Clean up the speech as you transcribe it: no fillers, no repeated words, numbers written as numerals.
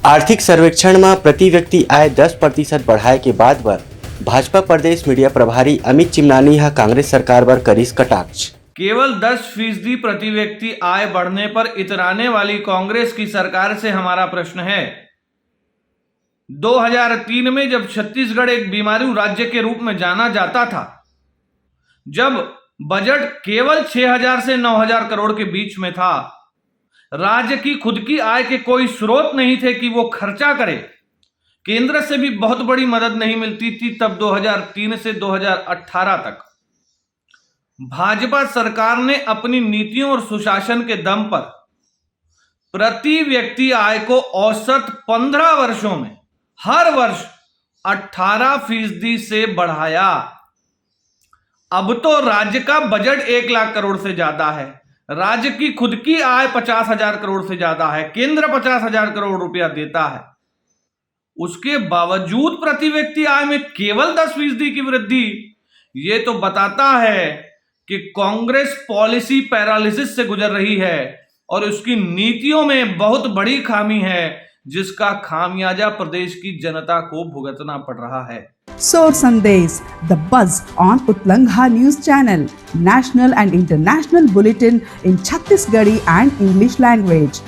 आर्थिक सर्वेक्षण में प्रति व्यक्ति आय 10% बढ़ाए के बाद बर भाजपा प्रदेश मीडिया प्रभारी अमित चिमनानी हा कांग्रेस सरकार पर करीस कटाक्ष। केवल 10% प्रति व्यक्ति आय बढ़ने पर इतराने वाली कांग्रेस की सरकार से हमारा प्रश्न है। 2003 में जब छत्तीसगढ़ एक बीमारू राज्य के रूप में जाना जाता था, जब बजट केवल 6,000 से 9,000 करोड़ के बीच में था, राज्य की खुद की आय के कोई स्रोत नहीं थे कि वो खर्चा करे, केंद्र से भी बहुत बड़ी मदद नहीं मिलती थी, तब 2003 से 2018 तक भाजपा सरकार ने अपनी नीतियों और सुशासन के दम पर प्रति व्यक्ति आय को औसत 15 वर्षों में हर वर्ष 18% से बढ़ाया। अब तो राज्य का बजट 1 लाख करोड़ से ज्यादा है, राज्य की खुद की आय 50,000 करोड़ से ज्यादा है, केंद्र 50,000 करोड़ रुपया देता है। उसके बावजूद प्रति व्यक्ति आय में केवल 10% की वृद्धि, ये तो बताता है कि कांग्रेस पॉलिसी पैरालिसिस से गुजर रही है और उसकी नीतियों में बहुत बड़ी खामी है, जिसका खामियाजा प्रदेश की जनता को भुगतना पड़ रहा है। Soar Sandesh, the buzz on Utlangha News Channel, national and international bulletin in Chhattisgarhi and English language.